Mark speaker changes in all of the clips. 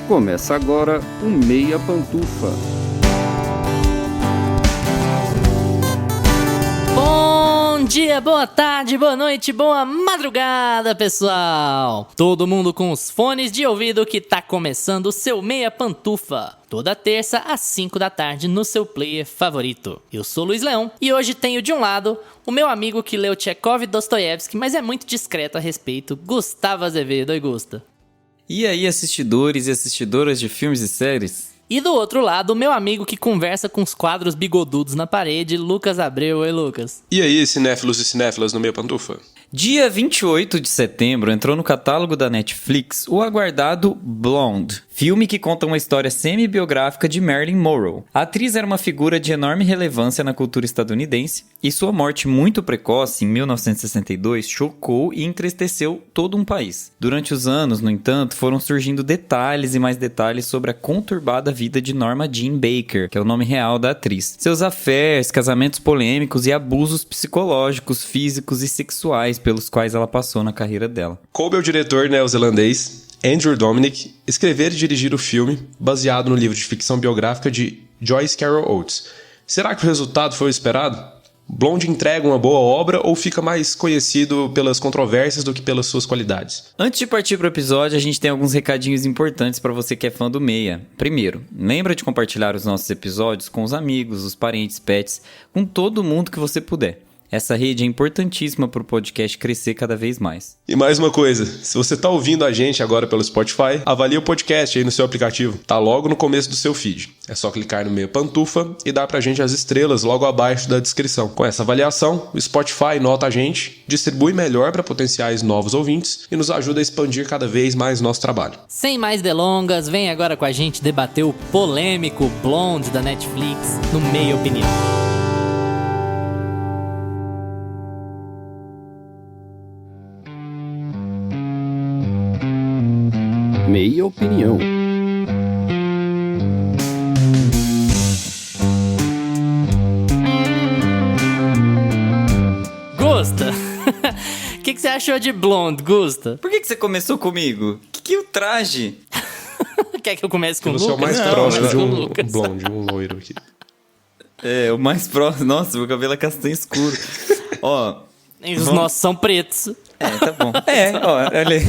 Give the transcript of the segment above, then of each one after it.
Speaker 1: Começa agora o Meia Pantufa.
Speaker 2: Bom dia, boa tarde, boa noite, boa madrugada, pessoal! Todo mundo com os fones de ouvido que tá começando o seu Meia Pantufa. Toda terça às 5 da tarde no seu player favorito. Eu sou o Luiz Leão e hoje tenho de um lado o meu amigo que leu Tchekov e Dostoiévski, mas é muito discreto a respeito, Gustavo Azevedo. Oi, Gusta.
Speaker 3: E aí, assistidores e assistidoras de filmes e séries?
Speaker 2: E do outro lado, o meu amigo que conversa com os quadros bigodudos na parede, Lucas Abreu. Oi, Lucas.
Speaker 4: E aí, cinéfilos e cinéfilas no Meia Pantufa?
Speaker 3: Dia 28 de setembro entrou no catálogo da Netflix o aguardado Blonde, filme que conta uma história semi-biográfica de Marilyn Monroe. A atriz era uma figura de enorme relevância na cultura estadunidense e sua morte muito precoce, em 1962, chocou e entristeceu todo um país. Durante os anos, no entanto, foram surgindo detalhes e mais detalhes sobre a conturbada vida de Norma Jean Baker, que é o nome real da atriz. Seus affairs, casamentos polêmicos e abusos psicológicos, físicos e sexuais pelos quais ela passou na carreira dela.
Speaker 4: Coube ao diretor neozelandês Andrew Dominik escrever e dirigir o filme, baseado no livro de ficção biográfica de Joyce Carol Oates. Será que o resultado foi o esperado? Blonde entrega uma boa obra ou fica mais conhecido pelas controvérsias do que pelas suas qualidades?
Speaker 3: Antes de partir para o episódio, a gente tem alguns recadinhos importantes para você que é fã do Meia. Primeiro, lembra de compartilhar os nossos episódios com os amigos, os parentes, pets, com todo mundo que você puder. Essa rede é importantíssima para o podcast crescer cada vez mais.
Speaker 4: E mais uma coisa, se você está ouvindo a gente agora pelo Spotify, avalie o podcast aí no seu aplicativo. Tá logo no começo do seu feed. É só clicar no Meia Pantufa e dar pra gente as estrelas logo abaixo da descrição. Com essa avaliação, o Spotify nota a gente, distribui melhor para potenciais novos ouvintes e nos ajuda a expandir cada vez mais nosso trabalho.
Speaker 2: Sem mais delongas, vem agora com a gente debater o polêmico Blonde da Netflix no Meia Opinião.
Speaker 1: Meia Opinião.
Speaker 2: Gusta, o que você achou de Blonde, Gusta?
Speaker 3: Por que você começou comigo? Que o traje?
Speaker 2: Quer que eu comece com o
Speaker 4: Você é o
Speaker 2: Lucas?
Speaker 4: mais próximo de
Speaker 2: com o
Speaker 4: um
Speaker 2: Lucas.
Speaker 4: blonde, um loiro aqui.
Speaker 3: É, o mais próximo. Nossa, meu cabelo é castanho escuro. Ó...
Speaker 2: E os nossos são pretos.
Speaker 3: É, tá bom. Olha aí.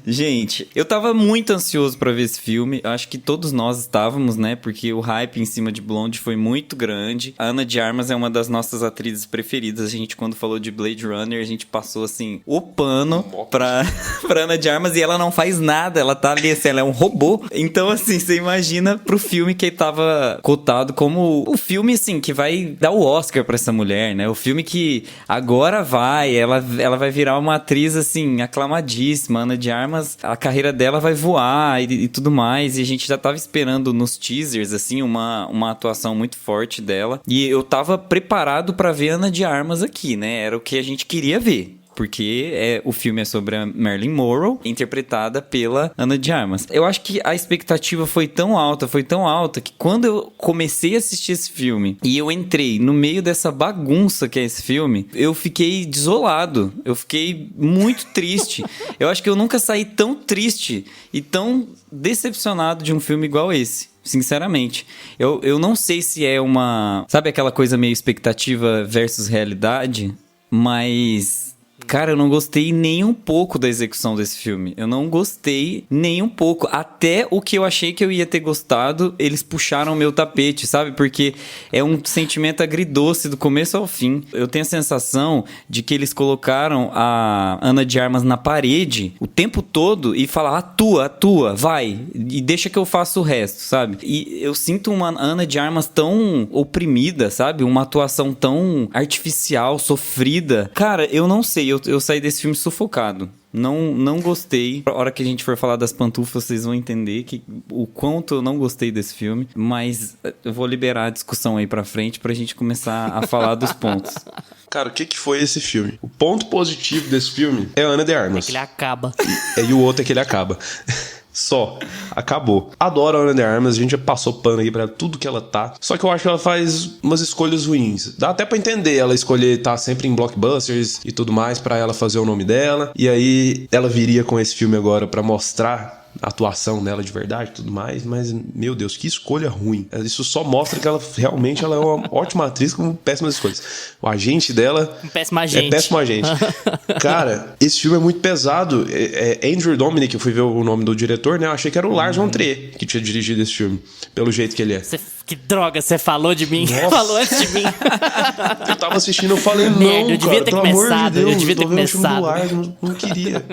Speaker 3: Gente, eu tava muito ansioso pra ver esse filme. Eu acho que todos nós estávamos, né? Porque o hype em cima de Blonde foi muito grande. A Ana de Armas é uma das nossas atrizes preferidas. A gente, quando falou de Blade Runner, a gente passou, assim, o pano pra Ana de Armas e ela não faz nada. Ela tá ali, assim, ela é um robô. Então, assim, você imagina pro filme que tava cotado como o filme, assim, que vai dar o Oscar pra essa mulher, né? O filme que agora ela vai virar uma atriz, assim, aclamadíssima. Ana de Armas, a carreira dela vai voar e tudo mais. E a gente já tava esperando nos teasers, assim, uma atuação muito forte dela. E eu tava preparado pra ver Ana de Armas aqui, né? Era o que a gente queria ver. Porque o filme é sobre a Marilyn Monroe, interpretada pela Ana de Armas. Eu acho que a expectativa foi tão alta, que quando eu comecei a assistir esse filme e eu entrei no meio dessa bagunça que é esse filme, eu fiquei desolado, eu fiquei muito triste. Eu acho que eu nunca saí tão triste e tão decepcionado de um filme igual esse. Sinceramente, eu não sei se é uma... Sabe aquela coisa meio expectativa versus realidade? Mas... Cara, eu não gostei nem um pouco da execução desse filme. Eu não gostei nem um pouco. Até o que eu achei que eu ia ter gostado, eles puxaram o meu tapete, sabe? Porque é um sentimento agridoce do começo ao fim. Eu tenho a sensação de que eles colocaram a Ana de Armas na parede o tempo todo e falaram, atua, vai. E deixa que eu faça o resto, sabe? E eu sinto uma Ana de Armas tão oprimida, sabe? Uma atuação tão artificial, sofrida. Cara, eu não sei. Eu saí desse filme sufocado. Não gostei. A hora que a gente for falar das pantufas, vocês vão entender o quanto eu não gostei desse filme. Mas eu vou liberar a discussão aí pra frente pra gente começar a falar dos pontos.
Speaker 4: Cara, o que foi esse filme? O ponto positivo desse filme é a Ana de Armas.
Speaker 2: É que ele acaba.
Speaker 4: E o outro é que ele acaba. Só. Acabou. Adoro a Ana de Armas, a gente já passou pano aqui pra tudo que ela tá. Só que eu acho que ela faz umas escolhas ruins. Dá até pra entender ela escolher estar sempre em blockbusters e tudo mais pra ela fazer o nome dela. E aí ela viria com esse filme agora pra mostrar atuação dela de verdade e tudo mais, mas, meu Deus, que escolha ruim. Isso só mostra que ela realmente ela é uma ótima atriz com péssimas escolhas. O agente dela
Speaker 2: Um péssimo agente.
Speaker 4: é péssimo agente. Cara, esse filme é muito pesado. Andrew Dominik, eu fui ver o nome do diretor, né? Eu achei que era o Lars von Trier que tinha dirigido esse filme, pelo jeito que ele é.
Speaker 2: Que droga, você falou de mim.
Speaker 4: Nossa.
Speaker 2: Falou antes de mim.
Speaker 4: Eu tava assistindo, eu falei, não,
Speaker 2: Merda, eu devia
Speaker 4: cara,
Speaker 2: ter
Speaker 4: pelo amor de
Speaker 2: começado,
Speaker 4: Deus,
Speaker 2: eu devia ter
Speaker 4: tô vendo o filme do
Speaker 2: começado.
Speaker 4: Lars, não queria.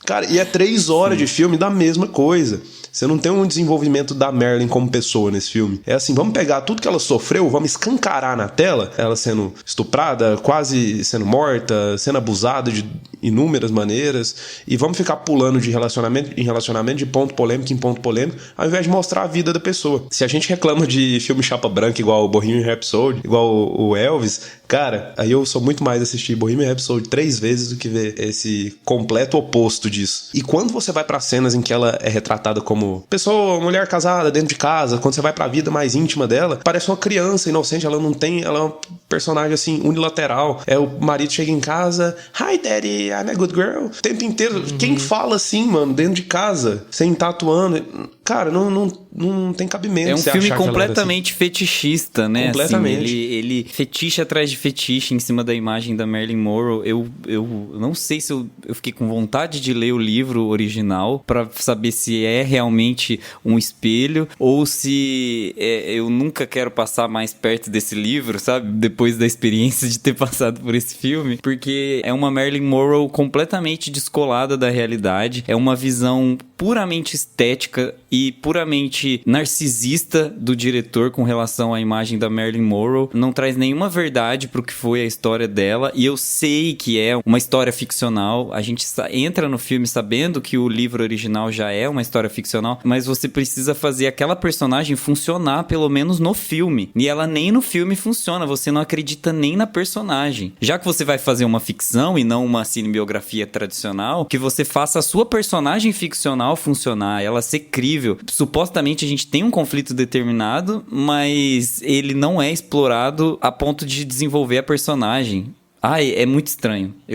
Speaker 4: Cara, e é 3 horas de filme da mesma coisa. Você não tem um desenvolvimento da Marilyn como pessoa nesse filme. É assim, vamos pegar tudo que ela sofreu, vamos escancarar na tela, ela sendo estuprada, quase sendo morta, sendo abusada de inúmeras maneiras, e vamos ficar pulando de relacionamento em relacionamento, de ponto polêmico em ponto polêmico, ao invés de mostrar a vida da pessoa. Se a gente reclama de filme chapa branca igual o Bohemian Rhapsody, igual o Elvis, cara, aí eu sou muito mais assistir Bohemian Rhapsody 3 vezes do que ver esse completo oposto disso. E quando você vai pra cenas em que ela é retratada como pessoa, mulher casada dentro de casa, quando você vai pra vida mais íntima dela, parece uma criança inocente, ela é uma personagem assim, unilateral. O marido chega em casa, hi daddy, I'm a good girl, o tempo inteiro. Quem fala assim, mano, dentro de casa, sem estar atuando, cara, não tem cabimento.
Speaker 3: É um
Speaker 4: você
Speaker 3: filme
Speaker 4: achar que ela era
Speaker 3: completamente fetichista, né?
Speaker 4: Completamente.
Speaker 3: Assim, ele fetiche atrás de fetiche em cima da imagem da Marilyn Monroe. Eu não sei se eu fiquei com vontade de ler o livro original pra saber se é realmente um espelho ou se eu nunca quero passar mais perto desse livro, sabe? Depois da experiência de ter passado por esse filme. Porque é uma Marilyn Monroe completamente descolada da realidade. É uma visão puramente estética e puramente narcisista do diretor com relação à imagem da Marilyn Monroe. Não traz nenhuma verdade pro que foi a história dela, e eu sei que é uma história ficcional. A gente entra no filme sabendo que o livro original já é uma história ficcional, mas você precisa fazer aquela personagem funcionar pelo menos no filme, e ela nem no filme funciona, você não acredita nem na personagem. Já que você vai fazer uma ficção e não uma cinebiografia tradicional, que você faça a sua personagem ficcional funcionar, ela ser crível. Supostamente a gente tem um conflito determinado, mas ele não é explorado a ponto de desenvolver a personagem. Ai, é muito estranho.
Speaker 4: e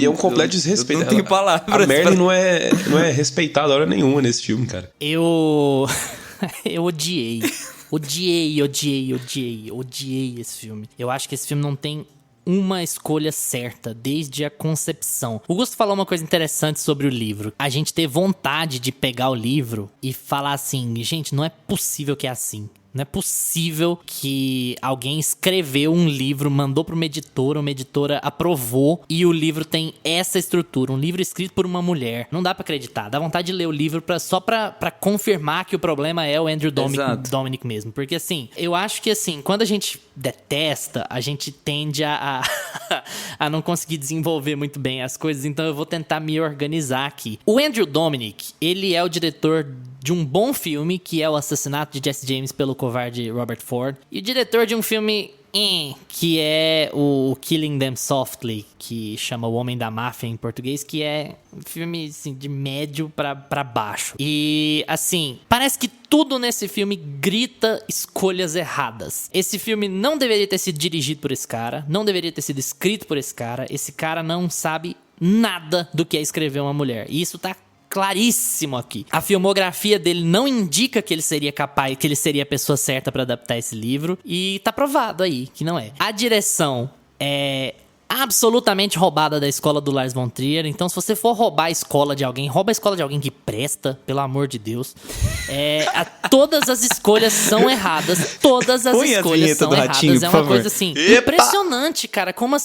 Speaker 4: é um completo desrespeito.
Speaker 3: Eu não tenho palavras.
Speaker 4: A Marilyn não é respeitada hora nenhuma nesse filme, cara.
Speaker 2: Eu odiei. Odiei esse filme. Eu acho que esse filme não tem uma escolha certa desde a concepção. O Gusto falou uma coisa interessante sobre o livro. A gente ter vontade de pegar o livro e falar assim, gente, não é possível que é assim. Não é possível que alguém escreveu um livro, mandou para uma editora aprovou e o livro tem essa estrutura. Um livro escrito por uma mulher. Não dá pra acreditar. Dá vontade de ler o livro só pra confirmar que o problema é o Andrew Dominik mesmo. Porque assim, eu acho que assim, quando a gente detesta, a gente tende a não conseguir desenvolver muito bem as coisas. Então eu vou tentar me organizar aqui. O Andrew Dominik, ele é o diretor de um bom filme, que é O Assassinato de Jesse James pelo covarde Robert Ford. E o diretor de um filme que é o Killing Them Softly, que chama O Homem da Máfia em português, que é um filme assim, de médio pra baixo. E assim, parece que tudo nesse filme grita escolhas erradas. Esse filme não deveria ter sido dirigido por esse cara, não deveria ter sido escrito por esse cara. Esse cara não sabe nada do que é escrever uma mulher. E isso tá claríssimo aqui. A filmografia dele não indica que ele seria capaz, que ele seria a pessoa certa pra adaptar esse livro, e tá provado aí que não é. A direção é absolutamente roubada da escola do Lars von Trier. Então, se você for roubar a escola de alguém, rouba a escola de alguém que presta, pelo amor de Deus. Todas as escolhas são erradas. Todas as escolhas são erradas.
Speaker 3: Ratinho,
Speaker 2: é uma coisa assim, impressionante, cara. Como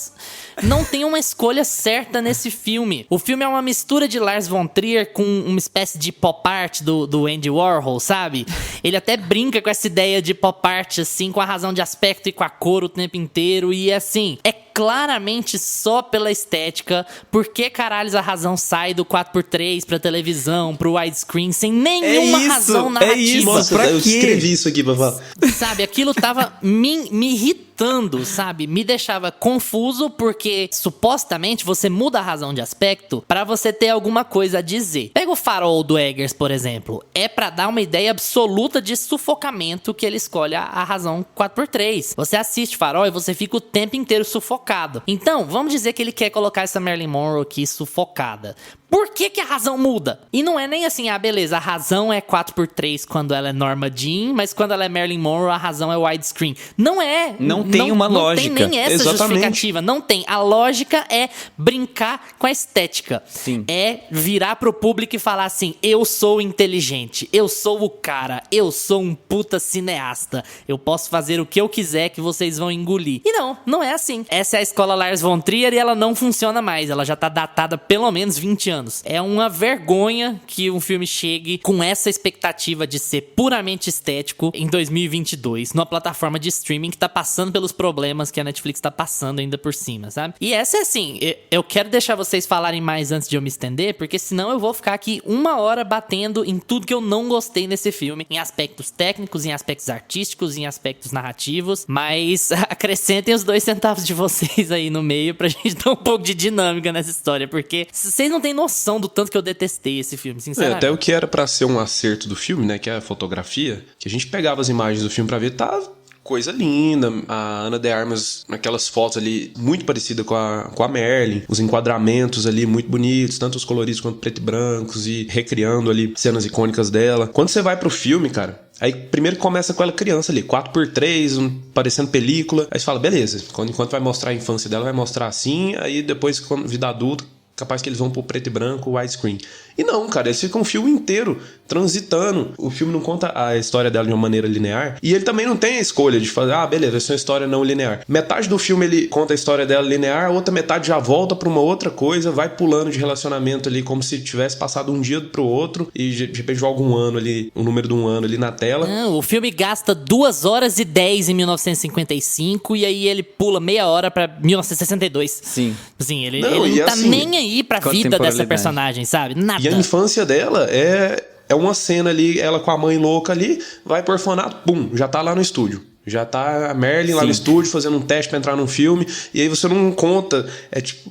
Speaker 2: não tem uma escolha certa nesse filme. O filme é uma mistura de Lars von Trier com uma espécie de pop art do Andy Warhol, sabe? Ele até brinca com essa ideia de pop art, assim, com a razão de aspecto e com a cor o tempo inteiro. E assim, é claramente só pela estética. Por que caralhos a razão sai do 4x3 pra televisão, pro widescreen, sem nenhuma razão narrativa?
Speaker 3: É isso.
Speaker 4: Nossa, eu escrevi isso aqui pra falar.
Speaker 2: Sabe, aquilo tava me irritando, sabe? Me deixava confuso porque supostamente você muda a razão de aspecto pra você ter alguma coisa a dizer. Pega o Farol do Eggers, por exemplo. É pra dar uma ideia absoluta de sufocamento que ele escolhe a razão 4x3. Você assiste Farol e você fica o tempo inteiro sufocado. Então, vamos dizer que ele quer colocar essa Marilyn Monroe aqui sufocada. Por que a razão muda? E não é nem assim, beleza, a razão é 4x3 quando ela é Norma Jean, mas quando ela é Marilyn Monroe, a razão é widescreen. Não é.
Speaker 3: Não tem uma lógica.
Speaker 2: Não tem nem essa
Speaker 4: Exatamente.
Speaker 2: justificativa. Não tem. A lógica é brincar com a estética.
Speaker 3: Sim.
Speaker 2: É virar pro público e falar assim, eu sou inteligente, eu sou o cara, eu sou um puta cineasta, eu posso fazer o que eu quiser que vocês vão engolir. E não é assim. Essa é a escola Lars von Trier e ela não funciona mais. Ela já tá datada pelo menos 20 anos. É uma vergonha que um filme chegue com essa expectativa de ser puramente estético em 2022, numa plataforma de streaming que tá passando pelos problemas que a Netflix tá passando ainda por cima, sabe? E essa é assim, eu quero deixar vocês falarem mais antes de eu me estender, porque senão eu vou ficar aqui 1 hora batendo em tudo que eu não gostei nesse filme, em aspectos técnicos, em aspectos artísticos, em aspectos narrativos, mas acrescentem os 2 centavos de vocês aí no meio pra gente dar um pouco de dinâmica nessa história, porque vocês não têm noção do tanto que eu detestei esse filme, sinceramente.
Speaker 4: Até o que era pra ser um acerto do filme, né, que é a fotografia, que a gente pegava as imagens do filme pra ver, tá coisa linda, a Ana de Armas naquelas fotos ali, muito parecida com a Marilyn, os enquadramentos ali muito bonitos, tanto os coloridos quanto preto e brancos, e recriando ali cenas icônicas dela. Quando você vai pro filme, cara, aí primeiro começa com ela criança ali, 4x3, parecendo película, aí você fala, beleza, enquanto vai mostrar a infância dela, vai mostrar assim, aí depois, quando vida adulta, capaz que eles vão pro preto e branco, widescreen. E não, cara, eles ficam o filme inteiro transitando. O filme não conta a história dela de uma maneira linear. E ele também não tem a escolha de fazer, beleza, essa é uma história não linear. Metade do filme ele conta a história dela linear, outra metade já volta pra uma outra coisa, vai pulando de relacionamento ali, como se tivesse passado um dia pro outro, e de repente joga um ano ali, o número de um ano ali na tela.
Speaker 2: Não, o filme gasta 2 horas e 10 em 1955, e aí ele pula meia hora pra 1962.
Speaker 3: Sim.
Speaker 2: Assim, ele
Speaker 4: Não,
Speaker 2: não
Speaker 4: e
Speaker 2: tá
Speaker 4: assim,
Speaker 2: nem aí pra vida dessa
Speaker 3: contemporaneidade.
Speaker 2: personagem, sabe? Nada.
Speaker 4: E a infância dela é uma cena ali, ela com a mãe louca ali, vai pro orfanato, pum, já tá lá no estúdio. Já tá a Marilyn lá no estúdio fazendo um teste pra entrar num filme, e aí você não conta, tipo,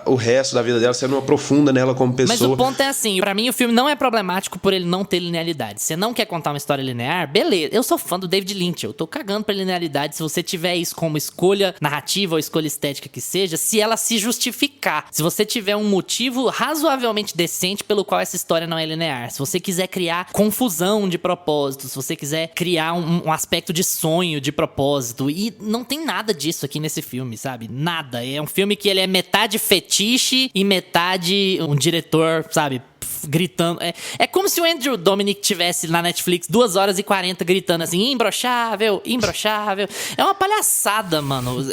Speaker 4: o resto da vida dela, você não aprofunda nela como pessoa.
Speaker 2: Mas o ponto é assim, pra mim o filme não é problemático por ele não ter linearidade. Você não quer contar uma história linear? Beleza, eu sou fã do David Lynch, eu tô cagando pra linearidade. Se você tiver isso como escolha narrativa ou escolha estética que seja, se ela se justificar, se você tiver um motivo razoavelmente decente pelo qual essa história não é linear, se você quiser criar confusão de propósito, se você quiser criar um aspecto de sonho de propósito, e não tem nada disso aqui nesse filme, sabe? Nada. É um filme que ele é metade fetiche e metade um diretor, sabe, gritando. É como se o Andrew Dominik tivesse na Netflix 2 horas e 40 gritando assim, imbrochável, imbrochável. É uma palhaçada, mano.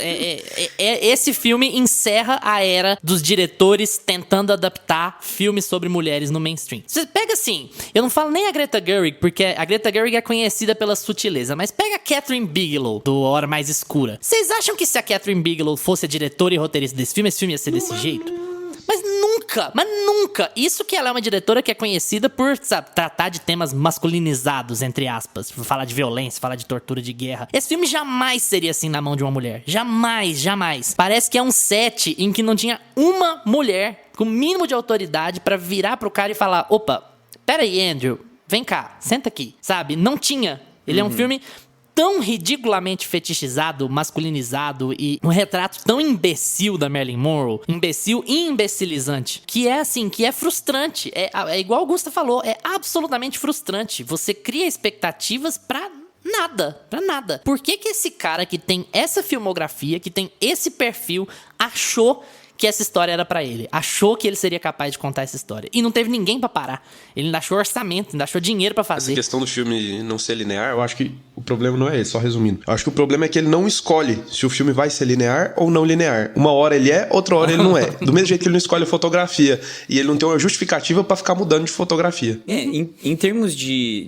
Speaker 2: Esse filme encerra a era dos diretores tentando adaptar filmes sobre mulheres no mainstream. Você pega assim, eu não falo nem a Greta Gerwig, porque a Greta Gerwig é conhecida pela sutileza, mas pega a Catherine Bigelow, do Hora Mais Escura. Vocês acham que se a Catherine Bigelow fosse a diretora e roteirista desse filme, esse filme ia ser desse jeito? Mas nunca. Isso que ela é uma diretora que é conhecida por, sabe, tratar de temas masculinizados, entre aspas. Por falar de violência, falar de tortura de guerra. Esse filme jamais seria assim na mão de uma mulher. Jamais. Parece que é um set em que não tinha uma mulher com o mínimo de autoridade pra virar pro cara e falar, opa, pera aí, Andrew, vem cá, senta aqui. Sabe? Não tinha. Ele é um filme tão ridiculamente fetichizado, masculinizado e um retrato tão imbecil da Marilyn Monroe, imbecil e imbecilizante, que é assim, que é frustrante. É igual a Augusta falou, é absolutamente frustrante. Você cria expectativas pra nada. Por que esse cara que tem essa filmografia, que tem esse perfil, achou que essa história era pra ele? Achou que ele seria capaz de contar essa história. E não teve ninguém pra parar. Ele ainda achou orçamento, ainda achou dinheiro pra fazer.
Speaker 4: Essa questão do filme não ser linear, eu acho que o problema não é esse, só resumindo. Eu acho que o problema é que ele não escolhe se o filme vai ser linear ou não linear. Uma hora ele é, outra hora ele não é. Do mesmo jeito que ele não escolhe a fotografia. E ele não tem uma justificativa pra ficar mudando de fotografia.
Speaker 3: Em termos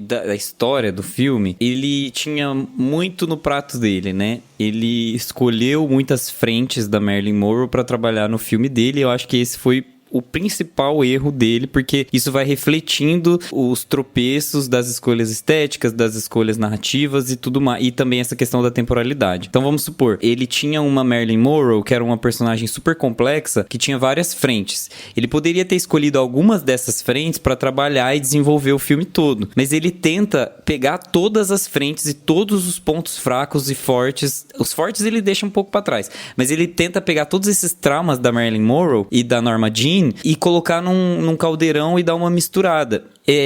Speaker 3: da história do filme, ele tinha muito no prato dele, né? Ele escolheu muitas frentes da Marilyn Monroe pra trabalhar no filme dele. Eu acho que esse foi o principal erro dele, porque isso vai refletindo os tropeços das escolhas estéticas, das escolhas narrativas e tudo mais, e também essa questão da temporalidade. Então vamos supor, ele tinha uma Marilyn Monroe, que era uma personagem super complexa, que tinha várias frentes. Ele poderia ter escolhido algumas dessas frentes para trabalhar e desenvolver o filme todo, mas ele tenta pegar todas as frentes e todos os pontos fracos e fortes. Os fortes ele deixa um pouco para trás, mas ele tenta pegar todos esses traumas da Marilyn Monroe e da Norma Jean Jean e colocar num caldeirão e dar uma misturada.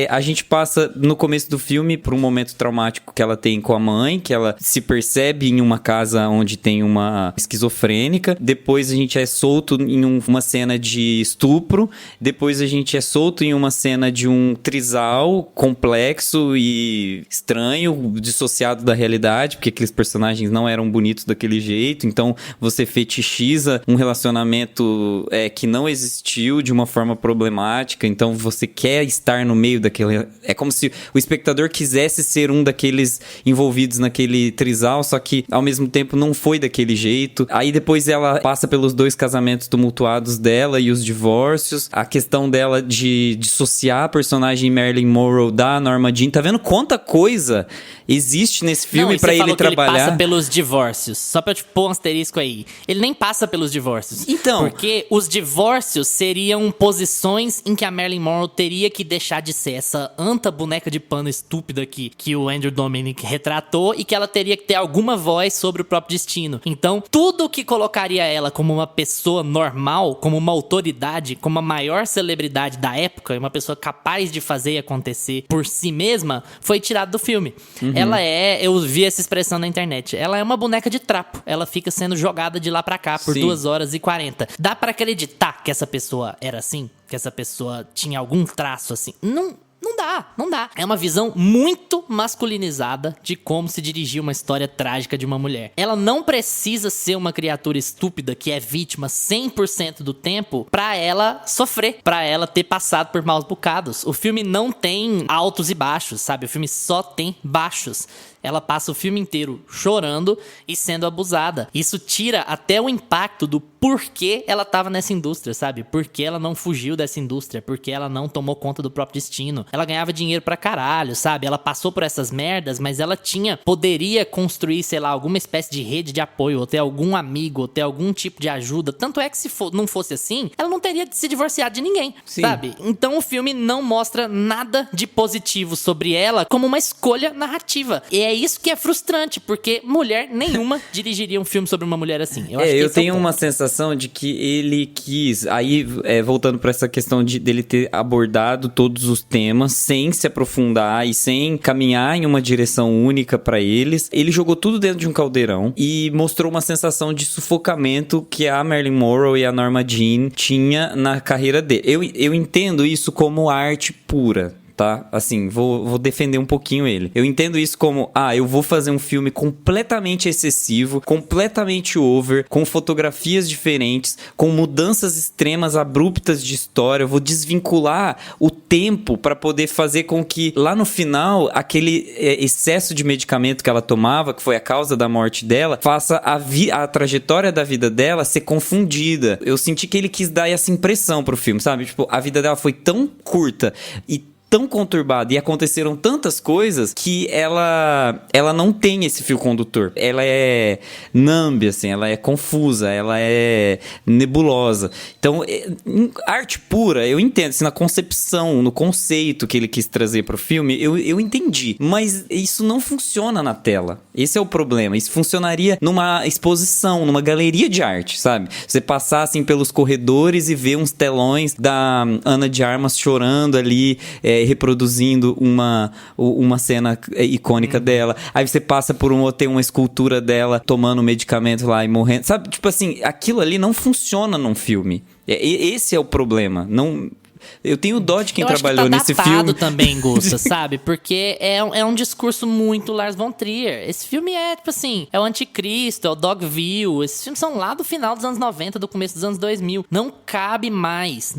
Speaker 3: A gente passa no começo do filme por um momento traumático que ela tem com a mãe, que ela se percebe em uma casa onde tem uma esquizofrênica. Depois a gente é solto em uma cena de estupro. Depois a gente é solto em uma cena de um trisal complexo e estranho, dissociado da realidade, porque aqueles personagens não eram bonitos daquele jeito. Então você fetichiza um relacionamento que não existiu de uma forma problemática. Então você quer estar no meio daquele... É como se o espectador quisesse ser um daqueles envolvidos naquele trisal, só que ao mesmo tempo não foi daquele jeito. Aí depois ela passa pelos 2 casamentos tumultuados dela e os divórcios. A questão dela de dissociar a personagem Marilyn Monroe da Norma Jean. Tá vendo quanta coisa existe nesse filme pra ele trabalhar?
Speaker 2: Ele passa pelos divórcios. Só pra te pôr um asterisco aí. Ele nem passa pelos divórcios.
Speaker 3: Então...
Speaker 2: Porque os divórcios seriam posições em que a Marilyn Monroe teria que deixar de ser essa anta boneca de pano estúpida que o Andrew Dominik retratou e que ela teria que ter alguma voz sobre o próprio destino. Então, tudo que colocaria ela como uma pessoa normal, como uma autoridade, como a maior celebridade da época, uma pessoa capaz de fazer e acontecer por si mesma, foi tirado do filme. Ela eu vi essa expressão na internet, ela é uma boneca de trapo. Ela fica sendo jogada de lá pra cá por 2h40. Dá pra acreditar que essa pessoa era assim? Que essa pessoa tinha algum traço assim? Não dá. É uma visão muito masculinizada de como se dirigir uma história trágica de uma mulher. Ela não precisa ser uma criatura estúpida que é vítima 100% do tempo pra ela sofrer, pra ela ter passado por maus bocados. O filme não tem altos e baixos, sabe? O filme só tem baixos. Ela passa o filme inteiro chorando e sendo abusada. Isso tira até o impacto do porquê ela tava nessa indústria, sabe? Porque ela não fugiu dessa indústria, porque ela não tomou conta do próprio destino. Ela ganhava dinheiro pra caralho, sabe? Ela passou por essas merdas, mas ela poderia construir, sei lá, alguma espécie de rede de apoio, ou ter algum amigo, ou ter algum tipo de ajuda. Tanto é que se não fosse assim, ela não teria se divorciado de ninguém, sabe? Então o filme não mostra nada de positivo sobre ela como uma escolha narrativa. E é isso que é frustrante, porque mulher nenhuma dirigiria um filme sobre uma mulher assim.
Speaker 3: Eu tenho uma sensação de que ele quis, aí voltando pra essa questão dele ter abordado todos os temas sem se aprofundar e sem caminhar em uma direção única pra eles, ele jogou tudo dentro de um caldeirão e mostrou uma sensação de sufocamento que a Marilyn Monroe e a Norma Jean tinha na carreira dele. Eu entendo isso como arte pura, tá? Assim, vou defender um pouquinho ele. Eu entendo isso como, eu vou fazer um filme completamente excessivo, completamente over, com fotografias diferentes, com mudanças extremas, abruptas de história. Eu vou desvincular o tempo para poder fazer com que, lá no final, aquele excesso de medicamento que ela tomava, que foi a causa da morte dela, faça a trajetória da vida dela ser confundida. Eu senti que ele quis dar essa impressão pro filme, sabe? Tipo, a vida dela foi tão curta e tão conturbada e aconteceram tantas coisas que ela não tem esse fio condutor. Ela é nambe, assim, ela é confusa, ela é nebulosa. Então, arte pura, eu entendo, assim, na concepção, no conceito que ele quis trazer pro filme, eu entendi. Mas isso não funciona na tela. Esse é o problema. Isso funcionaria numa exposição, numa galeria de arte, sabe? Você passar, assim, pelos corredores e ver uns telões da Ana de Armas chorando ali, reproduzindo uma cena icônica dela. Aí você passa por tem uma escultura dela tomando medicamento lá e morrendo. Sabe? Tipo assim, aquilo ali não funciona num filme. Esse é o problema. Não... Eu tenho dó de quem trabalhou nesse filme.
Speaker 2: Eu acho que tá datado também, Gusta, sabe? Porque é um discurso muito Lars von Trier. Esse filme é, tipo assim, é o Anticristo, é o Dogville. Esses filmes são lá do final dos anos 90, do começo dos anos 2000. Não cabe mais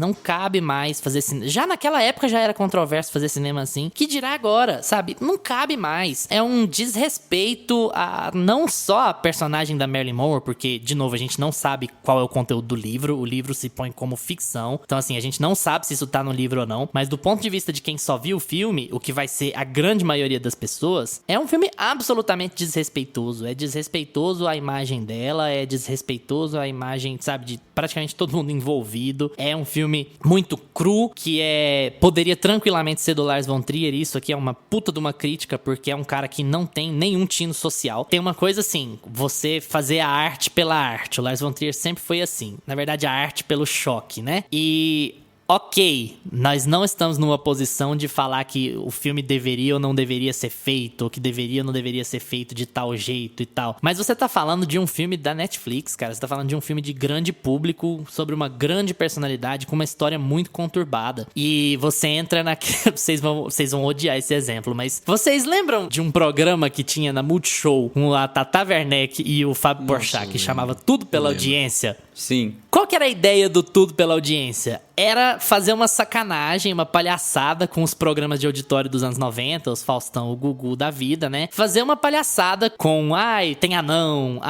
Speaker 2: fazer cinema. Já naquela época já era controverso fazer cinema assim. Que dirá agora, sabe? Não cabe mais. É um desrespeito a não só a personagem da Marilyn Monroe, porque, de novo, a gente não sabe qual é o conteúdo do livro. O livro se põe como ficção. Então, assim, a gente não sabe se isso tá no livro ou não, mas do ponto de vista de quem só viu o filme, o que vai ser a grande maioria das pessoas, é um filme absolutamente desrespeitoso. É desrespeitoso a imagem dela, é desrespeitoso a imagem, sabe, de praticamente todo mundo envolvido. É um filme muito cru, que poderia tranquilamente ser do Lars von Trier. Isso aqui é uma puta de uma crítica, porque é um cara que não tem nenhum tino social. Tem uma coisa assim, você fazer a arte pela arte. O Lars von Trier sempre foi assim. Na verdade, a arte pelo choque, né? E... ok, nós não estamos numa posição de falar que o filme deveria ou não deveria ser feito, ou que deveria ou não deveria ser feito de tal jeito e tal. Mas você tá falando de um filme da Netflix, cara. Você tá falando de um filme de grande público, sobre uma grande personalidade, com uma história muito conturbada. E você entra vocês vão odiar esse exemplo, mas vocês lembram de um programa que tinha na Multishow com a Tata Werneck e o Fábio Porchat, que chamava Tudo pela Audiência?
Speaker 3: Sim.
Speaker 2: Qual que era a ideia do Tudo pela Audiência? Era fazer uma sacanagem, uma palhaçada com os programas de auditório dos anos 90, os Faustão, o Gugu da vida, né? Fazer uma palhaçada com, tem anão,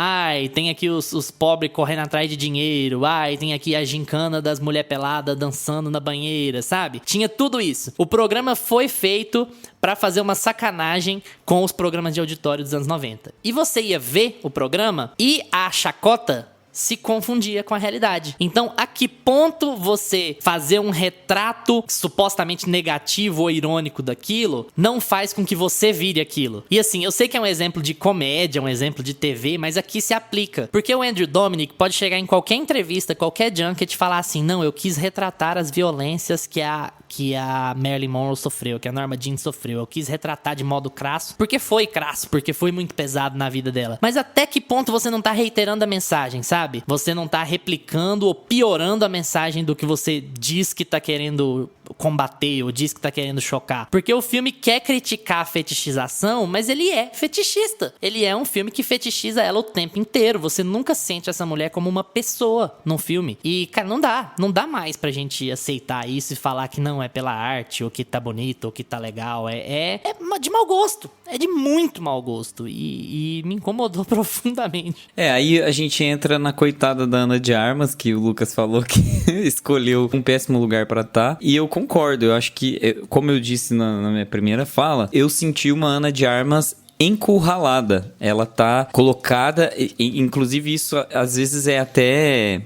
Speaker 2: tem aqui os pobres correndo atrás de dinheiro, tem aqui a gincana das mulher pelada dançando na banheira, sabe? Tinha tudo isso. O programa foi feito pra fazer uma sacanagem com os programas de auditório dos anos 90. E você ia ver o programa e a chacota se confundia com a realidade. Então, a que ponto você fazer um retrato supostamente negativo ou irônico daquilo não faz com que você vire aquilo? E assim, eu sei que é um exemplo de comédia, um exemplo de TV, mas aqui se aplica. Porque o Andrew Dominik pode chegar em qualquer entrevista, qualquer junket e falar assim, não, eu quis retratar as violências que a Marilyn Monroe sofreu, que a Norma Jean sofreu. Eu quis retratar de modo crasso, porque foi muito pesado na vida dela. Mas até que ponto você não tá reiterando a mensagem, sabe? Você não tá replicando ou piorando a mensagem do que você diz que tá querendo combater ou diz que tá querendo chocar. Porque o filme quer criticar a fetichização, mas ele é fetichista. Ele é um filme que fetichiza ela o tempo inteiro. Você nunca sente essa mulher como uma pessoa no filme. E, cara, não dá mais pra gente aceitar isso e falar que não é pela arte, ou que tá bonito, ou que tá legal. É de mau gosto. É de muito mau gosto. E me incomodou profundamente.
Speaker 3: Aí a gente entra na coitada da Ana de Armas, que o Lucas falou que escolheu um péssimo lugar pra estar. E eu concordo, eu acho que, como eu disse na minha primeira fala, eu senti uma Ana de Armas encurralada. Ela tá colocada, inclusive isso às vezes é até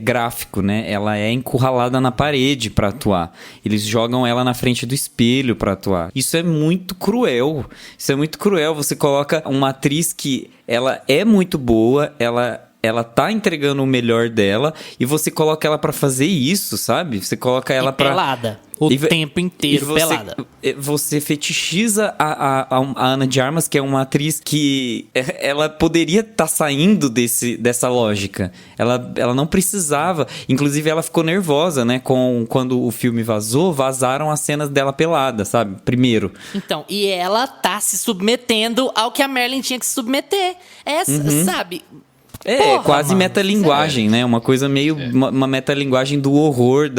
Speaker 3: gráfico, né? Ela é encurralada na parede pra atuar. Eles jogam ela na frente do espelho pra atuar. Isso é muito cruel. Você coloca uma atriz que ela é muito boa, ela tá entregando o melhor dela e você coloca ela pra fazer isso, sabe? Você coloca ela
Speaker 2: pelada. O tempo inteiro pelada.
Speaker 3: Você fetichiza a Ana de Armas, que é uma atriz que ela poderia estar saindo dessa lógica. Ela não precisava. Inclusive, ela ficou nervosa, né? Quando o filme vazaram as cenas dela pelada, sabe? Primeiro.
Speaker 2: Então, e ela tá se submetendo ao que a Marilyn tinha que se submeter. Sabe... Porra,
Speaker 3: quase metalinguagem, né? Uma coisa meio... Uma metalinguagem do horror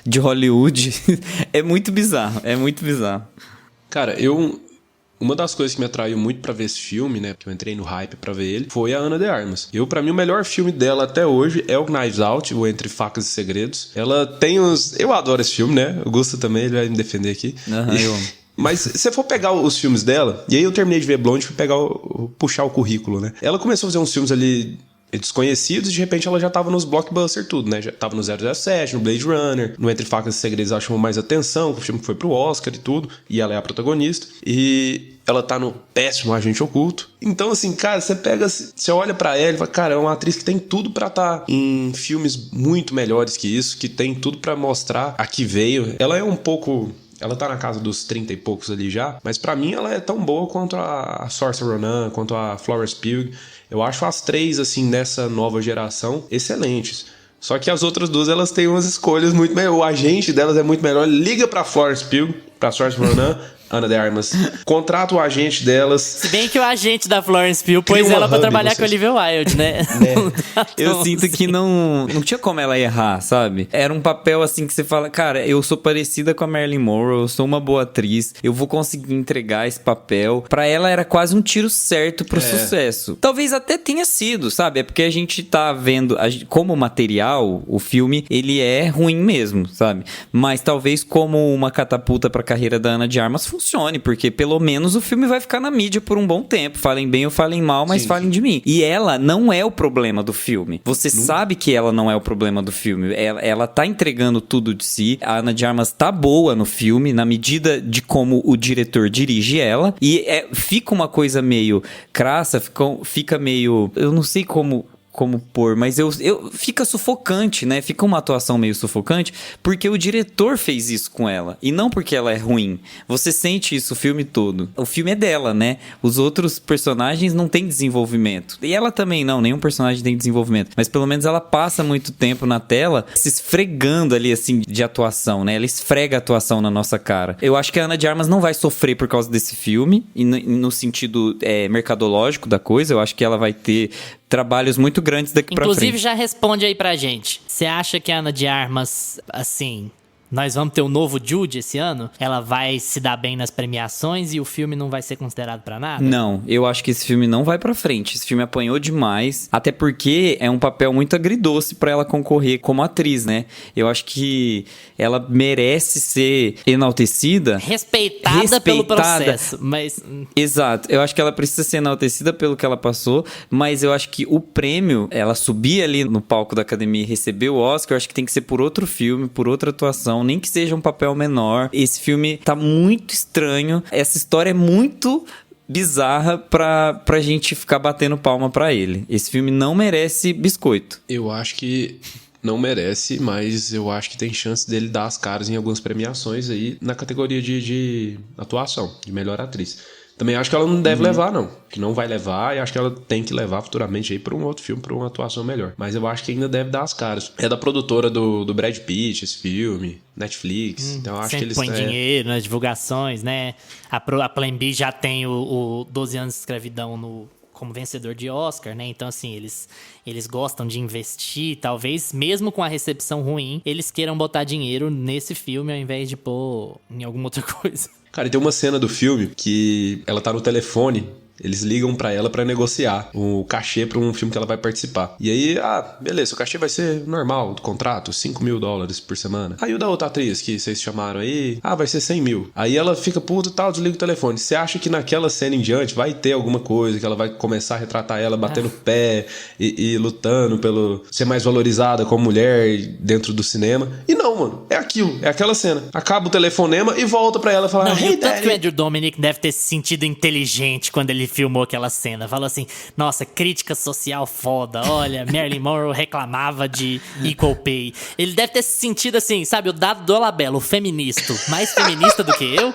Speaker 3: de Hollywood. É muito bizarro.
Speaker 4: Cara, uma das coisas que me atraiu muito pra ver esse filme, né? Que eu entrei no hype pra ver ele, foi a Ana de Armas. Pra mim, o melhor filme dela até hoje é o Knives Out, o Entre Facas e Segredos. Ela tem uns... Eu adoro esse filme, né? O Gusta também, ele vai me defender aqui.
Speaker 3: Eu amo.
Speaker 4: Mas se você for pegar os filmes dela... E aí eu terminei de ver Blonde, fui puxar o currículo, né? Ela começou a fazer uns filmes ali... desconhecidos, e de repente ela já tava nos blockbusters tudo, né? Já tava no 007, no Blade Runner, no Entre Facas e Segredos ela chamou mais atenção, o filme foi pro Oscar e tudo, e ela é a protagonista, e ela tá no péssimo Agente Oculto. Então, assim, cara, você olha pra ela e fala, cara, é uma atriz que tem tudo pra tá em filmes muito melhores que isso, que tem tudo pra mostrar a que veio. Ela é um pouco... Ela tá na casa dos 30 e poucos ali já, mas pra mim ela é tão boa quanto a Saoirse Ronan, quanto a Florence Pugh. Eu acho as três, assim, nessa nova geração, excelentes. Só que as outras duas, elas têm umas escolhas muito melhores. O agente delas é muito melhor. Liga pra Florence Pugh, pra Saoirse Ronan, Ana de Armas. Contrata o agente delas.
Speaker 2: Se bem que o agente da Florence Pugh pôs
Speaker 4: Cria uma
Speaker 2: ela pra
Speaker 4: hub,
Speaker 2: trabalhar
Speaker 4: vocês.
Speaker 2: com a Olivia Wilde, né?
Speaker 3: Eu sinto que não tinha como ela errar, sabe? Era um papel assim que você fala, cara, eu sou parecida com a Marilyn Monroe, eu sou uma boa atriz, eu vou conseguir entregar esse papel. Pra ela era quase um tiro certo pro sucesso. Talvez até tenha sido, sabe? É porque a gente tá vendo, como material, o filme, ele é ruim mesmo, sabe? Mas talvez como uma catapulta pra carreira da Ana de Armas funcione, porque pelo menos o filme vai ficar na mídia por um bom tempo. Falem bem ou falem mal, mas falem de mim. E ela não é o problema do filme. Você sabe que ela não é o problema do filme. Ela tá entregando tudo de si. A Ana de Armas tá boa no filme, na medida de como o diretor dirige ela. E fica uma coisa meio crassa, fica meio... Eu não sei como pôr, mas fica sufocante, né? Fica uma atuação meio sufocante, porque o diretor fez isso com ela, e não porque ela é ruim. Você sente isso o filme todo. O filme é dela, né? Os outros personagens não têm desenvolvimento. E ela também não, nenhum personagem tem desenvolvimento. Mas pelo menos ela passa muito tempo na tela se esfregando ali, assim, de atuação, né? Ela esfrega a atuação na nossa cara. Eu acho que a Ana de Armas não vai sofrer por causa desse filme, e no sentido mercadológico da coisa, eu acho que ela vai ter trabalhos muito grandes daqui pra frente.
Speaker 2: Inclusive, já responde aí pra gente. Você acha que a Ana de Armas, assim... Nós vamos ter um novo Jude esse ano? Ela vai se dar bem nas premiações e o filme não vai ser considerado pra nada?
Speaker 3: Não, eu acho que esse filme não vai pra frente. Esse filme apanhou demais, até porque é um papel muito agridoce pra ela concorrer como atriz, né? Eu acho que ela merece ser enaltecida.
Speaker 2: Respeitada pelo processo, mas...
Speaker 3: Exato, eu acho que ela precisa ser enaltecida pelo que ela passou, mas eu acho que o prêmio, ela subir ali no palco da academia e receber o Oscar, eu acho que tem que ser por outro filme, por outra atuação, nem que seja um papel menor. Esse filme tá muito estranho, essa história é muito bizarra pra gente ficar batendo palma pra ele. Esse filme não merece biscoito.
Speaker 4: Eu acho que não merece, mas eu acho que tem chance dele dar as caras em algumas premiações aí na categoria de atuação, de melhor atriz. Também acho que ela não deve levar, não. Que não vai levar, e acho que ela tem que levar futuramente aí pra um outro filme, pra uma atuação melhor. Mas eu acho que ainda deve dar as caras. É da produtora do Brad Pitt, esse filme, Netflix. Então eu acho que
Speaker 2: sempre
Speaker 4: eles
Speaker 2: põe dinheiro nas divulgações, né? A Plan B já tem o 12 anos de escravidão como vencedor de Oscar, né? Então, assim, eles gostam de investir. Talvez, mesmo com a recepção ruim, eles queiram botar dinheiro nesse filme ao invés de pôr em alguma outra coisa.
Speaker 4: Cara, e tem uma cena do filme que ela tá no telefone, eles ligam pra ela pra negociar o cachê pra um filme que ela vai participar. E aí, beleza, o cachê vai ser normal do contrato, $5.000 por semana. Aí o da outra atriz que vocês chamaram aí, vai ser 100 mil. Aí ela fica puta e tal, desliga o telefone. Você acha que naquela cena em diante vai ter alguma coisa, que ela vai começar a retratar ela batendo pé e lutando pelo ser mais valorizada como mulher dentro do cinema? E não, mano, é aquilo, é aquela cena. Acaba o telefonema e volta pra ela e fala,
Speaker 2: Não, e
Speaker 4: hey,
Speaker 2: o tanto que o
Speaker 4: daddy.
Speaker 2: Andrew Dominic deve ter se sentido inteligente quando ele filmou aquela cena. Falou assim, nossa, crítica social foda. Olha, Marilyn Monroe reclamava de equal pay. Ele deve ter se sentido assim, sabe, o Dado Dolabella, o feminista, mais feminista do que eu,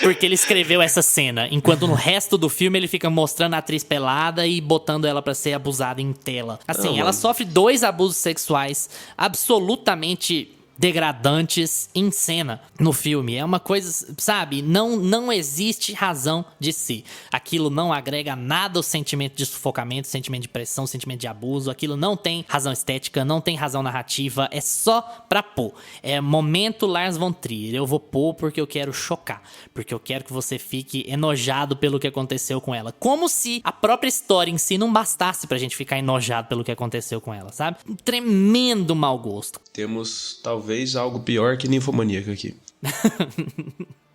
Speaker 2: porque ele escreveu essa cena, enquanto no resto do filme ele fica mostrando a atriz pelada e botando ela pra ser abusada em tela. Assim, ela sofre 2 abusos sexuais absolutamente degradantes em cena no filme. É uma coisa, sabe? Não existe razão de si. Aquilo não agrega nada ao sentimento de sufocamento, sentimento de pressão, sentimento de abuso. Aquilo não tem razão estética, não tem razão narrativa. É só pra pôr. É momento Lars von Trier. Eu vou pôr porque eu quero chocar. Porque eu quero que você fique enojado pelo que aconteceu com ela. Como se a própria história em si não bastasse pra gente ficar enojado pelo que aconteceu com ela, sabe? Um tremendo mau gosto.
Speaker 4: Temos talvez algo pior que Ninfomaníaca aqui.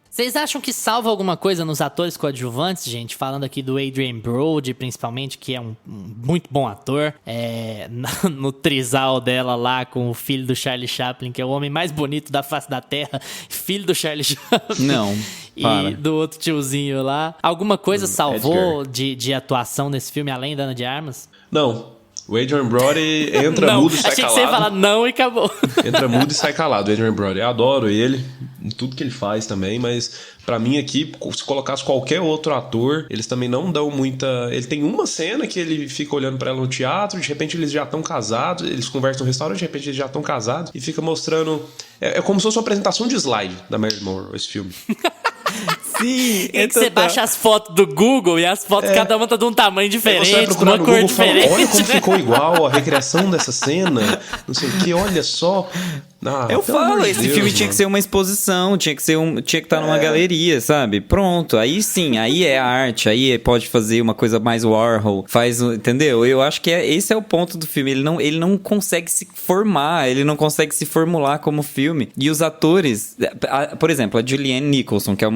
Speaker 2: Vocês acham que salva alguma coisa nos atores coadjuvantes, gente? Falando aqui do Adrien Brody, principalmente, que é um muito bom ator. No trisal dela lá com o filho do Charlie Chaplin, que é o homem mais bonito da face da Terra. Filho do Charlie Chaplin.
Speaker 3: Não, para.
Speaker 2: E do outro tiozinho lá. Alguma coisa salvou de atuação nesse filme, além da Ana de Armas?
Speaker 4: Não. O Adrien Brody entra
Speaker 2: Não,
Speaker 4: mudo e sai
Speaker 2: achei
Speaker 4: calado.
Speaker 2: que você ia falar não e acabou.
Speaker 4: Entra mudo e sai calado, o Adrien Brody. Eu adoro ele, em tudo que ele faz também, mas pra mim aqui, se colocasse qualquer outro ator, eles também não dão muita... Ele tem uma cena que ele fica olhando pra ela no teatro, de repente eles já estão casados, eles conversam no restaurante, de repente eles já estão casados, e fica mostrando... É como se fosse uma apresentação de slide da Marilyn Monroe, esse filme.
Speaker 3: Sim,
Speaker 2: É que você baixa as fotos do Google e as fotos, cada uma tá de um tamanho
Speaker 4: Aí você vai
Speaker 2: diferente, de
Speaker 4: procurar
Speaker 2: uma
Speaker 4: no
Speaker 2: cor
Speaker 4: Google e fala,
Speaker 2: diferente.
Speaker 4: olha como
Speaker 2: né?
Speaker 4: ficou igual a recriação dessa cena, não sei o que, olha só. Ah,
Speaker 3: Eu
Speaker 4: pelo amor
Speaker 3: falo,
Speaker 4: de
Speaker 3: esse
Speaker 4: Deus,
Speaker 3: filme tinha
Speaker 4: mano.
Speaker 3: que ser uma exposição, tinha que estar numa galeria, sabe? Pronto, aí sim, aí é arte, pode fazer uma coisa mais Warhol, entendeu? Eu acho que esse é o ponto do filme, ele não consegue se formar, ele não consegue se formular como filme. E os atores, por exemplo, a Julianne Nicholson, que é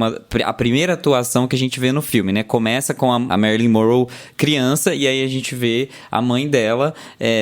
Speaker 3: a primeira atuação que a gente vê no filme, né? Começa com a Marilyn Monroe criança, e aí a gente vê a mãe dela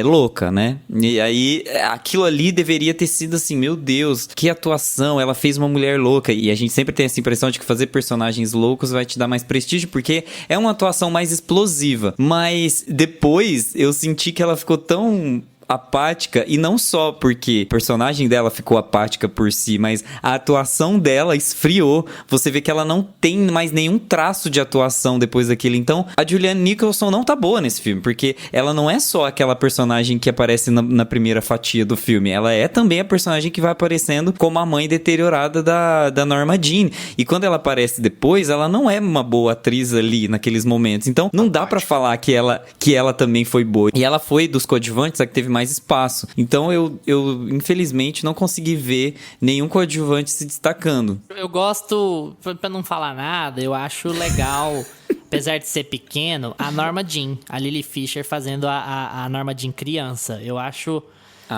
Speaker 3: louca, né? E aí aquilo ali deveria ter sido assim, meu Deus, que atuação, ela fez uma mulher louca. E a gente sempre tem essa impressão de que fazer personagens loucos vai te dar mais prestígio, porque é uma atuação mais explosiva. Mas depois eu senti que ela ficou tão apática, e não só porque a personagem dela ficou apática por si, mas a atuação dela esfriou. Você vê que ela não tem mais nenhum traço de atuação depois daquilo. Então, a Julianne Nicholson não tá boa nesse filme, porque ela não é só aquela personagem que aparece na primeira fatia do filme, ela é também a personagem que vai aparecendo como a mãe deteriorada da Norma Jean. E quando ela aparece depois, ela não é uma boa atriz ali naqueles momentos. Então, não dá pra falar que ela também foi boa. E ela foi dos coadjuvantes a que teve mais espaço. Então eu infelizmente não consegui ver nenhum coadjuvante se destacando.
Speaker 2: Eu gosto, pra não falar nada, eu acho legal, apesar de ser pequeno, a Norma Jean, a Lily Fisher fazendo a Norma Jean criança. Eu acho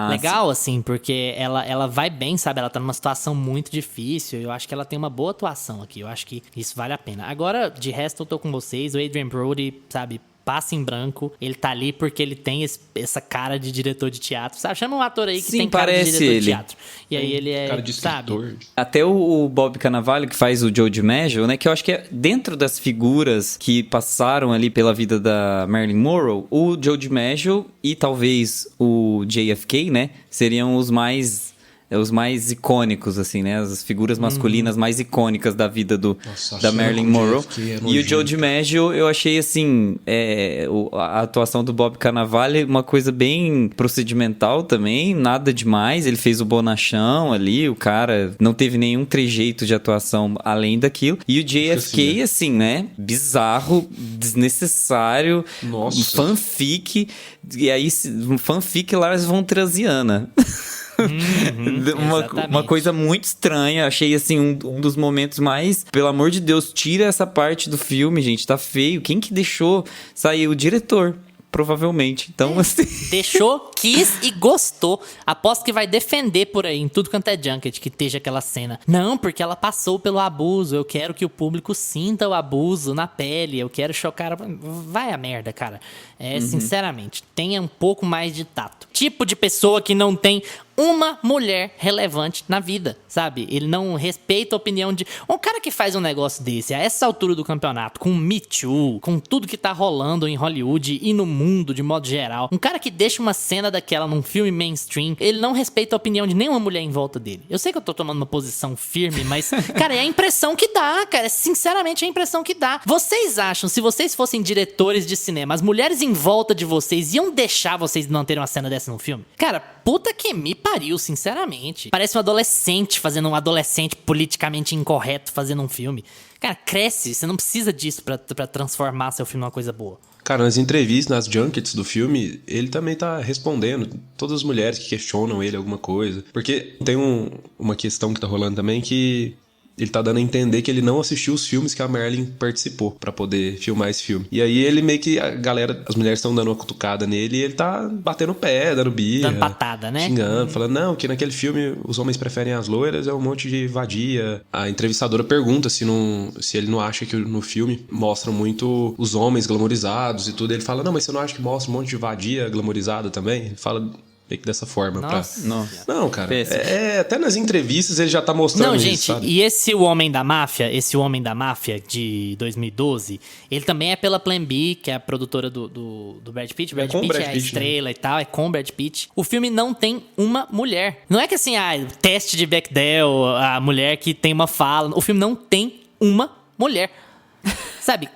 Speaker 2: legal, assim, porque ela vai bem, sabe? Ela tá numa situação muito difícil. Eu acho que ela tem uma boa atuação aqui. Eu acho que isso vale a pena. Agora, de resto, eu tô com vocês. O Adrien Brody, sabe, passa em branco. Ele tá ali porque ele tem essa cara de diretor de teatro, sabe? Chama um ator aí que
Speaker 3: Sim,
Speaker 2: tem cara de
Speaker 3: parece
Speaker 2: diretor
Speaker 3: ele.
Speaker 2: de teatro. E aí ele é,
Speaker 4: Cara de
Speaker 2: sabe?
Speaker 4: escritor.
Speaker 3: Até o Bob Cannavale, que faz o Joe DiMaggio, né? Que eu acho que é dentro das figuras que passaram ali pela vida da Marilyn Monroe, o Joe DiMaggio e talvez o JFK, né? Seriam os mais icônicos, assim, né? As figuras masculinas mais icônicas da vida da Marilyn Monroe. E o Joe DiMaggio, eu achei, assim, a atuação do Bob Cannavale uma coisa bem procedimental também, nada demais. Ele fez o bonachão ali, o cara não teve nenhum trejeito de atuação além daquilo. E o JFK, assim, né? Bizarro, desnecessário,
Speaker 4: Nossa.
Speaker 3: fanfic, e aí fanfic Lars von Trasiana. Uma coisa muito estranha. Achei assim um dos momentos mais, pelo amor de Deus, tira essa parte do filme, gente, tá feio. Quem que deixou sair? O diretor, provavelmente. Então, assim,
Speaker 2: Deixou, quis e gostou. Aposto que vai defender por aí, em tudo quanto é junket, que esteja aquela cena. Não, porque ela passou pelo abuso. Eu quero que o público sinta o abuso na pele. Eu quero chocar. Vai a merda, cara. Sinceramente, tenha um pouco mais de tato. Tipo de pessoa que não tem uma mulher relevante na vida, sabe? Ele não respeita a opinião de... Um cara que faz um negócio desse, a essa altura do campeonato, com Me Too, com tudo que tá rolando em Hollywood e no mundo de modo geral, um cara que deixa uma cena daquela num filme mainstream, ele não respeita a opinião de nenhuma mulher em volta dele. Eu sei que eu tô tomando uma posição firme, mas, cara, é a impressão que dá, cara. Sinceramente, é a impressão que dá. Vocês acham, se vocês fossem diretores de cinema, as mulheres em volta de vocês iam deixar vocês não terem uma cena dessa no filme? Cara, puta que me pariu, sinceramente. Parece um adolescente fazendo um adolescente politicamente incorreto fazendo um filme. Cara, cresce. Você não precisa disso pra transformar seu filme numa coisa boa.
Speaker 4: Cara, nas entrevistas, nas junkets do filme, ele também tá respondendo todas as mulheres que questionam ele alguma coisa. Porque tem uma questão que tá rolando também que... ele tá dando a entender que ele não assistiu os filmes que a Marilyn participou pra poder filmar esse filme. E aí ele meio que... as mulheres estão dando uma cutucada nele e ele tá batendo o pé, dando birra.
Speaker 2: Dando patada, né?
Speaker 4: Xingando, falando, não, que naquele filme os homens preferem as loiras, é um monte de vadia. A entrevistadora pergunta se ele não acha que no filme mostram muito os homens glamorizados e tudo. Ele fala, não, mas você não acha que mostra um monte de vadia glamorizada também? Ele fala... meio que dessa forma.
Speaker 2: Nossa.
Speaker 4: Não, cara. Até nas entrevistas ele já tá mostrando isso,
Speaker 2: gente,
Speaker 4: sabe?
Speaker 2: E esse O Homem da Máfia de 2012, ele também é pela Plan B, que é a produtora do Brad Pitt. Brad Pitt é a estrela e tal, é com o Brad Pitt. O filme não tem uma mulher. Não é que assim, teste de Bechdel, a mulher que tem uma fala. O filme não tem uma mulher. Sabe?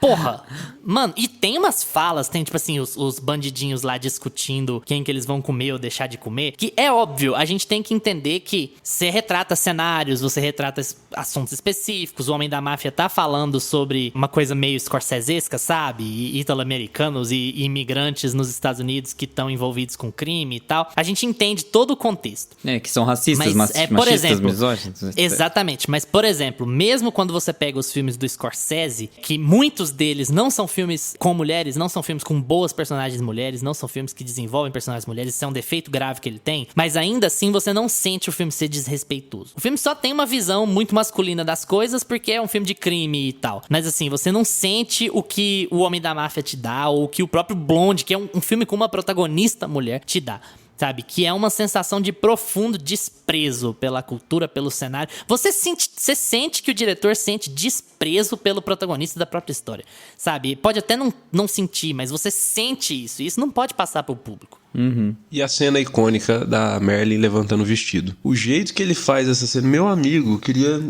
Speaker 2: Porra! Mano, e tem umas falas, tem tipo assim, os bandidinhos lá discutindo quem que eles vão comer ou deixar de comer, que é óbvio, a gente tem que entender que você retrata cenários, você retrata assuntos específicos, o Homem da Máfia tá falando sobre uma coisa meio scorsesesca, sabe? E italo-americanos e imigrantes nos Estados Unidos que estão envolvidos com crime e tal. A gente entende todo o contexto.
Speaker 3: Que são racistas,
Speaker 2: Mas,
Speaker 3: machistas,
Speaker 2: por exemplo,
Speaker 3: misóginos.
Speaker 2: Exatamente, mas por exemplo, mesmo quando você pega os filmes do Scorsese, que muitos deles não são filmes com mulheres, não são filmes com boas personagens mulheres, não são filmes que desenvolvem personagens mulheres, isso é um defeito grave que ele tem, mas ainda assim você não sente o filme ser desrespeitoso. O filme só tem uma visão muito masculina das coisas porque é um filme de crime e tal, mas assim, você não sente o que o Homem da Máfia te dá, ou o que o próprio Blonde, que é um filme com uma protagonista mulher, te dá. Sabe? Que é uma sensação de profundo desprezo pela cultura, pelo cenário. Você sente que o diretor sente desprezo pelo protagonista da própria história. Sabe? Pode até não sentir, mas você sente isso. E isso não pode passar pro público.
Speaker 3: Uhum.
Speaker 4: E a cena icônica da Marilyn levantando o vestido. O jeito que ele faz essa cena, meu amigo, eu queria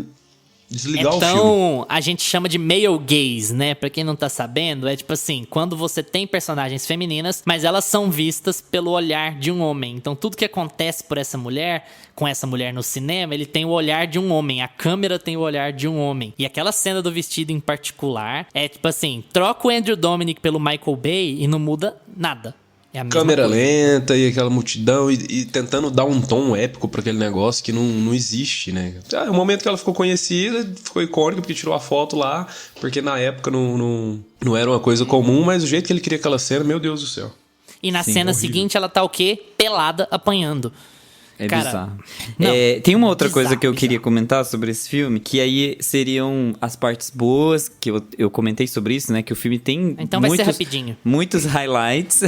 Speaker 4: desligar o filme.
Speaker 2: Então, a gente chama de male gaze, né? Pra quem não tá sabendo, é tipo assim, quando você tem personagens femininas, mas elas são vistas pelo olhar de um homem. Então, tudo que acontece por essa mulher, com essa mulher no cinema, ele tem o olhar de um homem. A câmera tem o olhar de um homem. E aquela cena do vestido em particular, é tipo assim, troca o Andrew Dominik pelo Michael Bay e não muda nada. É a mesma
Speaker 4: câmera
Speaker 2: coisa.
Speaker 4: lenta e aquela multidão e tentando dar um tom épico pra aquele negócio que não existe, né? O momento que ela ficou conhecida, ficou icônica porque tirou a foto lá, porque na época não era uma coisa comum, mas o jeito que ele queria aquela cena, meu Deus do céu.
Speaker 2: E na cena seguinte ela tá o quê? Pelada, apanhando.
Speaker 3: É
Speaker 2: Cara,
Speaker 3: bizarro.
Speaker 2: não,
Speaker 3: Tem uma outra coisa
Speaker 2: bizarro,
Speaker 3: que eu queria
Speaker 2: bizarro.
Speaker 3: comentar sobre esse filme, que aí seriam as partes boas, que eu comentei sobre isso, né? Que o filme tem
Speaker 2: Então vai ser rapidinho.
Speaker 3: muitos highlights,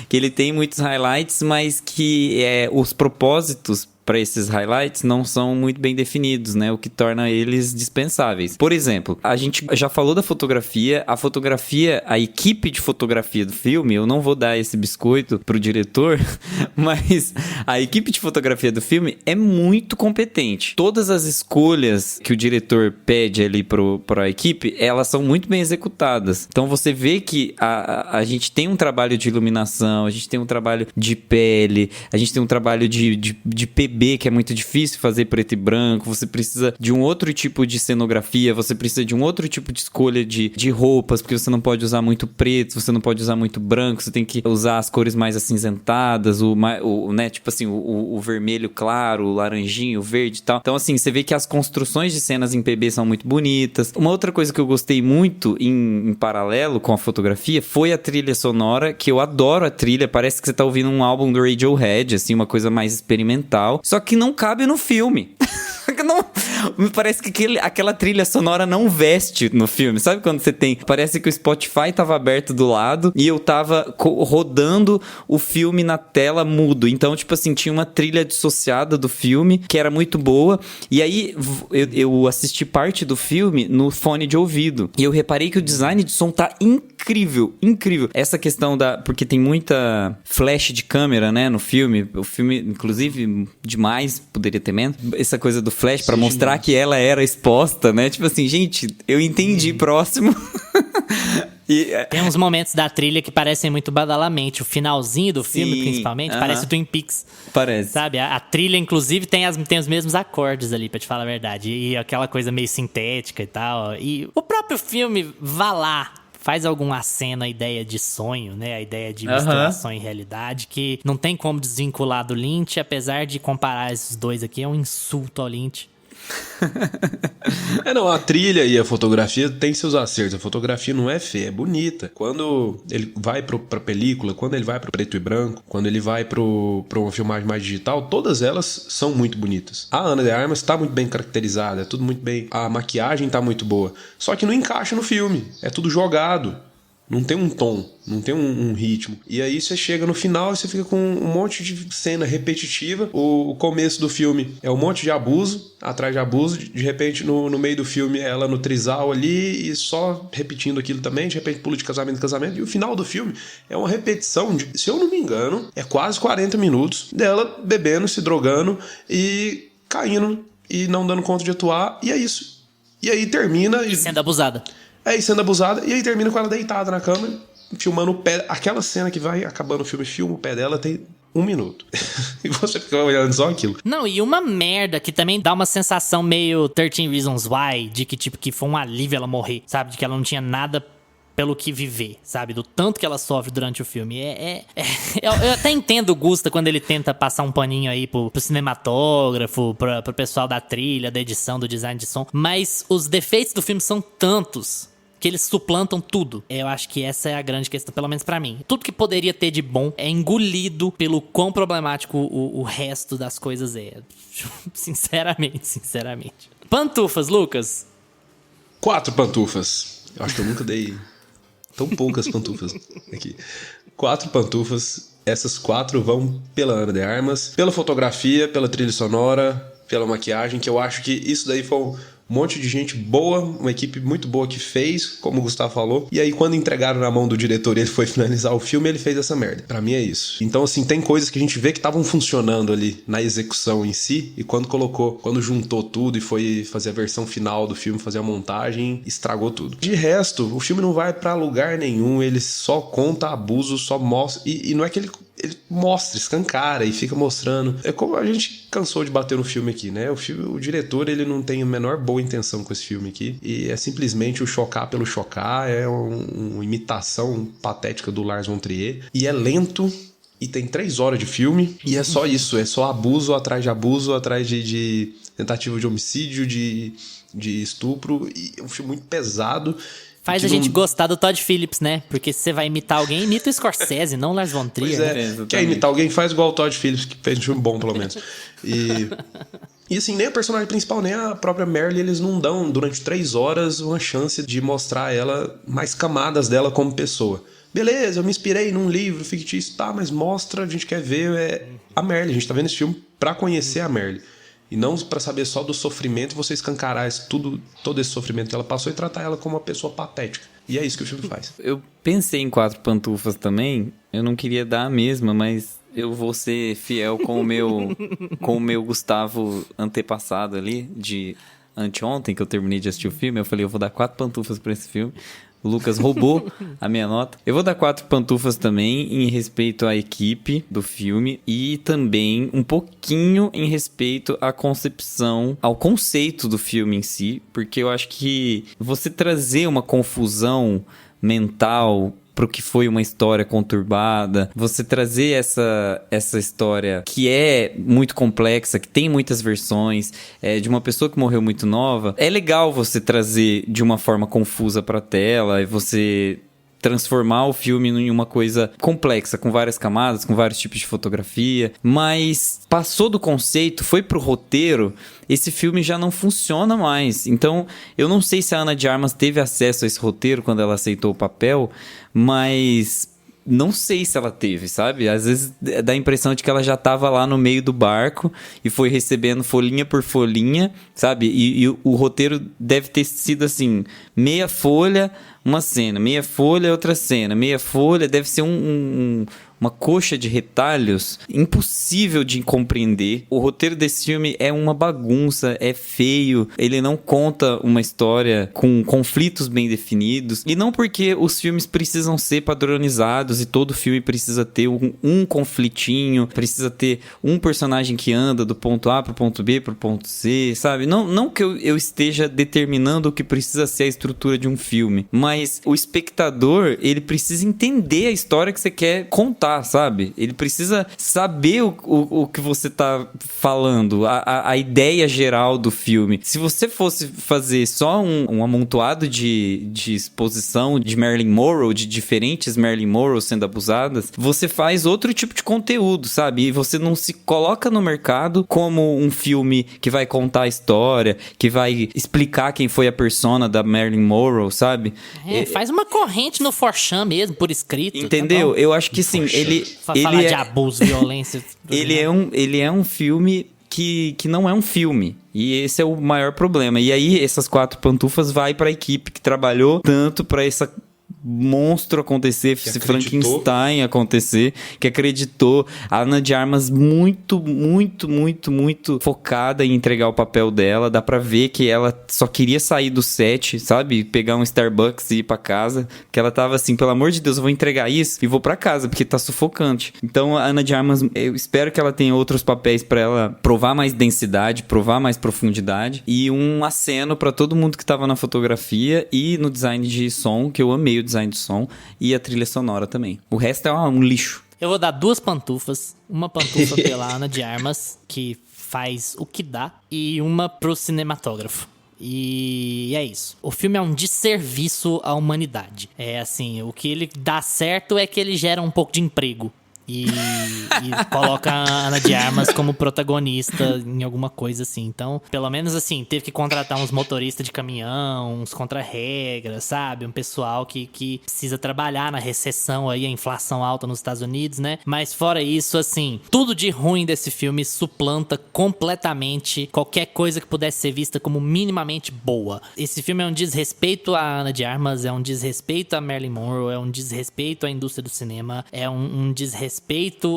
Speaker 3: que ele tem muitos highlights, mas que os propósitos para esses highlights não são muito bem definidos, né? O que torna eles dispensáveis. Por exemplo, a gente já falou da fotografia. A equipe de fotografia do filme, eu não vou dar esse biscoito pro diretor, mas a equipe de fotografia do filme é muito competente. Todas as escolhas que o diretor pede ali pra equipe, elas são muito bem executadas. Então você vê que a gente tem um trabalho de iluminação, a gente tem um trabalho de pele, a gente tem um trabalho de PB, que é muito difícil fazer preto e branco, você precisa de um outro tipo de cenografia, você precisa de um outro tipo de escolha de roupas, porque você não pode usar muito preto, você não pode usar muito branco, você tem que usar as cores mais acinzentadas, né, tipo assim, o vermelho claro, o laranjinho, o verde e tal. Então assim, você vê que as construções de cenas em PB são muito bonitas. Uma outra coisa que eu gostei muito em paralelo com a fotografia foi a trilha sonora, que eu adoro a trilha, parece que você tá ouvindo um álbum do Radiohead, assim, uma coisa mais experimental. Só que não cabe no filme. Me parece que aquela trilha sonora não veste no filme. Sabe quando você tem... Parece que o Spotify tava aberto do lado e eu tava rodando o filme na tela mudo. Então, tipo assim, tinha uma trilha dissociada do filme que era muito boa. E aí, eu assisti parte do filme no fone de ouvido. E eu reparei que o design de som tá incrível, incrível. Essa questão porque tem muita flash de câmera, né, no filme. O filme, inclusive, demais, poderia ter menos. Essa coisa do flash pra mostrar que ela era exposta, né? Tipo assim, gente, eu entendi, próximo.
Speaker 2: Tem uns momentos da trilha que parecem muito Badalamenti. O finalzinho do filme, principalmente, parece Twin Peaks.
Speaker 3: Parece.
Speaker 2: Sabe? A trilha, inclusive, tem os mesmos acordes ali, pra te falar a verdade. E aquela coisa meio sintética e tal. E o próprio filme, vá lá, faz algum aceno à ideia de sonho, né? A ideia de misturação em realidade, que não tem como desvincular do Lynch, apesar de comparar esses dois aqui, é um insulto ao Lynch.
Speaker 4: A trilha e a fotografia tem seus acertos. A fotografia não é feia, é bonita. Quando ele vai pra película, quando ele vai pro preto e branco, quando ele vai pra uma filmagem mais digital, todas elas são muito bonitas. A Ana de Armas tá muito bem caracterizada, é tudo muito bem. A maquiagem tá muito boa. Só que não encaixa no filme, é tudo jogado. Não tem um tom, não tem um ritmo. E aí você chega no final e você fica com um monte de cena repetitiva. O começo do filme é um monte de abuso, atrás de abuso. De repente, no meio do filme, ela no trisal ali e só repetindo aquilo também. De repente, pula de casamento em casamento. E o final do filme é uma repetição de, se eu não me engano, é quase 40 minutos dela bebendo, se drogando e caindo e não dando conta de atuar. E é isso. E aí termina...
Speaker 2: E sendo abusada.
Speaker 4: aí sendo abusada, e aí termina com ela deitada na cama, filmando o pé. Aquela cena que vai acabando o filme, filma o pé dela, tem 1 minuto. E você fica olhando só aquilo.
Speaker 2: Não, e uma merda que também dá uma sensação meio 13 Reasons Why, de que tipo, que foi um alívio ela morrer, sabe? De que ela não tinha nada pelo que viver, sabe? Do tanto que ela sofre durante o filme. Eu até entendo o Gusta quando ele tenta passar um paninho aí pro cinematógrafo, pro pessoal da trilha, da edição, do design de som, mas os defeitos do filme são tantos que eles suplantam tudo. Eu acho que essa é a grande questão, pelo menos pra mim. Tudo que poderia ter de bom é engolido pelo quão problemático o resto das coisas é. Sinceramente. Pantufas, Lucas.
Speaker 4: 4 pantufas. Eu acho que eu nunca dei tão poucas pantufas aqui. 4 pantufas. Essas 4 vão pela Ana de Armas, pela fotografia, pela trilha sonora, pela maquiagem, que eu acho que isso daí foi um monte de gente boa, uma equipe muito boa que fez, como o Gustavo falou. E aí, quando entregaram na mão do diretor e ele foi finalizar o filme, ele fez essa merda. Pra mim é isso. Então, assim, tem coisas que a gente vê que estavam funcionando ali na execução em si, e quando juntou tudo e foi fazer a versão final do filme, fazer a montagem, estragou tudo. De resto, o filme não vai pra lugar nenhum, ele só conta abuso, só mostra. E não é que ele mostra, escancara e fica mostrando. É como a gente cansou de bater no filme aqui, né? O diretor, ele não tem a menor boa intenção com esse filme aqui. E é simplesmente o chocar pelo chocar. É uma imitação patética do Lars von Trier. E é lento. E tem 3 horas de filme. E é só isso. É só abuso, atrás de tentativa de homicídio, de estupro. E é um filme muito pesado.
Speaker 2: Faz a gente gostar do Todd Phillips, né? Porque se você vai imitar alguém, imita o Scorsese, não o Lars von Trier.
Speaker 4: Pois
Speaker 2: né?
Speaker 4: Quer imitar alguém, faz igual o Todd Phillips, que fez um filme bom, pelo menos. E assim, nem a personagem principal, nem a própria Merle, eles não dão, durante 3 horas, uma chance de mostrar ela, mais camadas dela como pessoa. Beleza, eu me inspirei num livro fictício, tá, mas mostra, a gente quer ver a Merle. A gente tá vendo esse filme pra conhecer a Merle. E não pra saber só do sofrimento e você escancarar todo esse sofrimento que ela passou e tratar ela como uma pessoa patética. E é isso que o filme faz.
Speaker 3: Eu pensei em 4 pantufas também. Eu não queria dar a mesma, mas eu vou ser fiel com o meu Gustavo antepassado ali, de anteontem, que eu terminei de assistir o filme. Eu falei, eu vou dar 4 pantufas pra esse filme. O Lucas roubou a minha nota. Eu vou dar 4 pantufas também em respeito à equipe do filme e também um pouquinho em respeito à concepção, ao conceito do filme em si, porque eu acho que você trazer uma confusão mental pro que foi uma história conturbada, você trazer essa história que é muito complexa, que tem muitas versões, de uma pessoa que morreu muito nova, é legal você trazer de uma forma confusa pra tela e você transformar o filme em uma coisa complexa, com várias camadas, com vários tipos de fotografia, mas passou do conceito, foi pro roteiro, esse filme já não funciona mais. Então, eu não sei se a Ana de Armas teve acesso a esse roteiro quando ela aceitou o papel, mas não sei se ela teve, sabe? Às vezes dá a impressão de que ela já estava lá no meio do barco e foi recebendo folhinha por folhinha, sabe? E o roteiro deve ter sido assim, meia folha, uma cena, meia folha, outra cena, meia folha, deve ser uma coxa de retalhos impossível de compreender. O roteiro desse filme é uma bagunça, é feio, ele não conta uma história com conflitos bem definidos, e não porque os filmes precisam ser padronizados e todo filme precisa ter um conflitinho, precisa ter um personagem que anda do ponto A pro ponto B pro ponto C, sabe? Não que eu esteja determinando o que precisa ser a estrutura de um filme, mas o espectador, ele precisa entender a história que você quer contar, sabe? Ele precisa saber o que você tá falando, a ideia geral do filme. Se você fosse fazer só um amontoado de exposição de Marilyn Monroe, de diferentes Marilyn Monroe sendo abusadas, você faz outro tipo de conteúdo, sabe? E você não se coloca no mercado como um filme que vai contar a história, que vai explicar quem foi a persona da Marilyn Monroe, sabe?
Speaker 2: Faz uma corrente no Forchan mesmo, por escrito.
Speaker 3: Entendeu?
Speaker 2: Tá,
Speaker 3: eu acho que sim, ele
Speaker 2: falar de abuso, violência.
Speaker 3: ele é um filme que não é um filme. E esse é o maior problema. E aí, essas 4 pantufas vai pra equipe que trabalhou tanto pra essa monstro acontecer,
Speaker 4: Que
Speaker 3: esse
Speaker 4: acreditou.
Speaker 3: Frankenstein acontecer, que acreditou. A Ana de Armas muito focada em entregar o papel dela. Dá pra ver que ela só queria sair do set, sabe? Pegar um Starbucks e ir pra casa. Que ela tava assim, pelo amor de Deus, eu vou entregar isso e vou pra casa, porque tá sufocante. Então a Ana de Armas, eu espero que ela tenha outros papéis pra ela provar mais densidade, provar mais profundidade. E um aceno pra todo mundo que tava na fotografia e no design de som, que eu amei o design de som, e a trilha sonora também. O resto é um lixo.
Speaker 2: Eu vou dar 2 pantufas. Uma pantufa pela Ana de Armas, que faz o que dá, e uma pro cinematógrafo. E é isso. O filme é um desserviço à humanidade. É assim, o que ele dá certo é que ele gera um pouco de emprego. E coloca a Ana de Armas como protagonista em alguma coisa assim. Então, pelo menos assim, teve que contratar uns motoristas de caminhão, uns contra-regras, sabe? Um pessoal que precisa trabalhar na recessão aí, a inflação alta nos Estados Unidos, né? Mas fora isso, assim, tudo de ruim desse filme suplanta completamente qualquer coisa que pudesse ser vista como minimamente boa. Esse filme é um desrespeito à Ana de Armas, é um desrespeito a Marilyn Monroe, é um desrespeito à indústria do cinema, é um desrespeito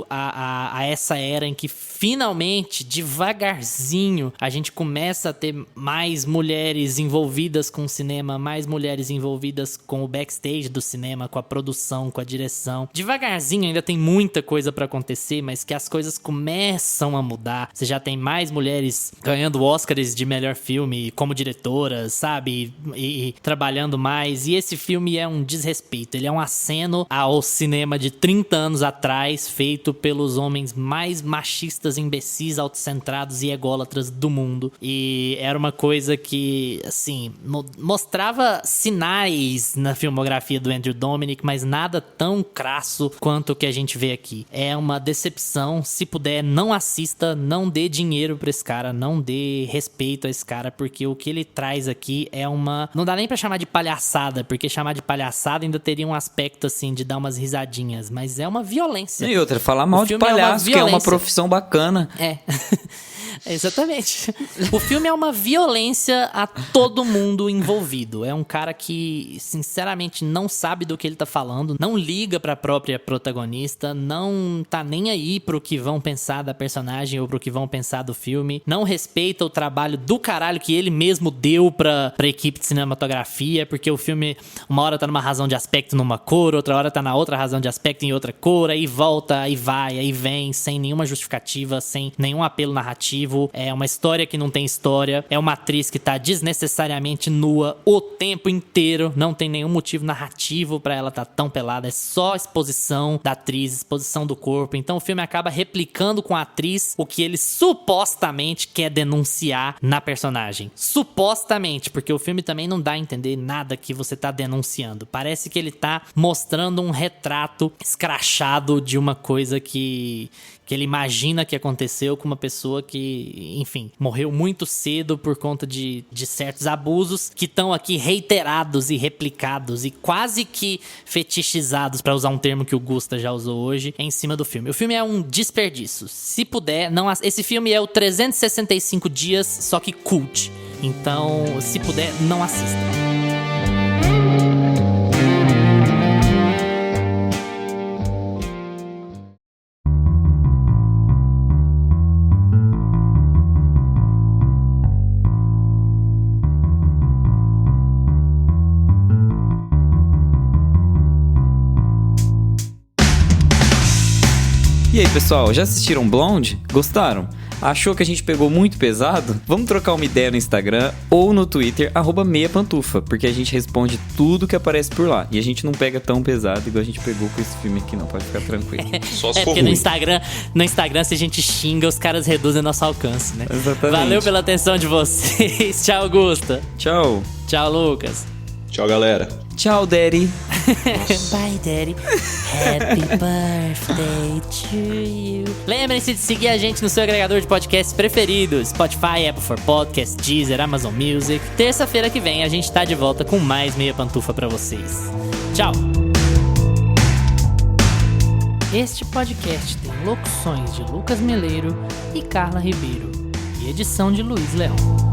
Speaker 2: a essa era em que finalmente, devagarzinho, a gente começa a ter mais mulheres envolvidas com o cinema, mais mulheres envolvidas com o backstage do cinema, com a produção, com a direção. Devagarzinho, ainda tem muita coisa pra acontecer, mas que as coisas começam a mudar. Você já tem mais mulheres ganhando Oscars de melhor filme como diretoras, sabe? E trabalhando mais. E esse filme é um desrespeito. Ele é um aceno ao cinema de 30 anos atrás, feito pelos homens mais machistas, imbecis, autocentrados e ególatras do mundo. E era uma coisa que, assim, mostrava sinais na filmografia do Andrew Dominik, mas nada tão crasso quanto o que a gente vê aqui. É uma decepção. Se puder, não assista, não dê dinheiro pra esse cara, não dê respeito a esse cara, porque o que ele traz aqui é uma... Não dá nem pra chamar de palhaçada, porque chamar de palhaçada ainda teria um aspecto, assim, de dar umas risadinhas, mas é uma violência.
Speaker 3: E outra, falar mal de palhaço, que é uma profissão bacana.
Speaker 2: É. Exatamente. O filme é uma violência a todo mundo envolvido. É um cara que, sinceramente, não sabe do que ele tá falando, não liga pra própria protagonista, não tá nem aí pro que vão pensar da personagem ou pro que vão pensar do filme, não respeita o trabalho do caralho que ele mesmo deu pra equipe de cinematografia, porque o filme, uma hora tá numa razão de aspecto numa cor, outra hora tá na outra razão de aspecto em outra cor, aí volta, aí vai, aí vem, sem nenhuma justificativa, sem nenhum apelo narrativo. É uma história que não tem história. É uma atriz que tá desnecessariamente nua o tempo inteiro. Não tem nenhum motivo narrativo pra ela tá tão pelada. É só exposição da atriz, exposição do corpo. Então o filme acaba replicando com a atriz o que ele supostamente quer denunciar na personagem. Supostamente, porque o filme também não dá a entender nada que você tá denunciando. Parece que ele tá mostrando um retrato escrachado de uma coisa que ele imagina que aconteceu com uma pessoa que, enfim, morreu muito cedo por conta de certos abusos que estão aqui reiterados e replicados e quase que fetichizados, pra usar um termo que o Gusta já usou hoje, em cima do filme. O filme é um desperdício. Se puder, não... Esse filme é o 365 dias, só que cult. Então, se puder, não assista.
Speaker 3: E aí, pessoal, já assistiram Blonde? Gostaram? Achou que a gente pegou muito pesado? Vamos trocar uma ideia no Instagram ou no Twitter, @meiapantufa, porque a gente responde tudo que aparece por lá. E a gente não pega tão pesado igual a gente pegou com esse filme aqui, não. Pode ficar tranquilo.
Speaker 4: Só se for
Speaker 2: porque
Speaker 4: ruim.
Speaker 2: no Instagram, se a gente xinga, os caras reduzem nosso alcance, né?
Speaker 3: Exatamente.
Speaker 2: Valeu pela atenção de vocês. Tchau, Augusta.
Speaker 3: Tchau.
Speaker 2: Tchau, Lucas.
Speaker 4: Tchau, galera.
Speaker 3: Tchau, Daddy.
Speaker 2: Bye, Daddy. Happy birthday to you. Lembrem-se de seguir a gente no seu agregador de podcasts preferido: Spotify, Apple for Podcasts, Deezer, Amazon Music. Terça-feira que vem a gente tá de volta com mais Meia Pantufa pra vocês. Tchau. Este podcast tem locuções de Lucas Meleiro e Carla Ribeiro e edição de Luiz Leão.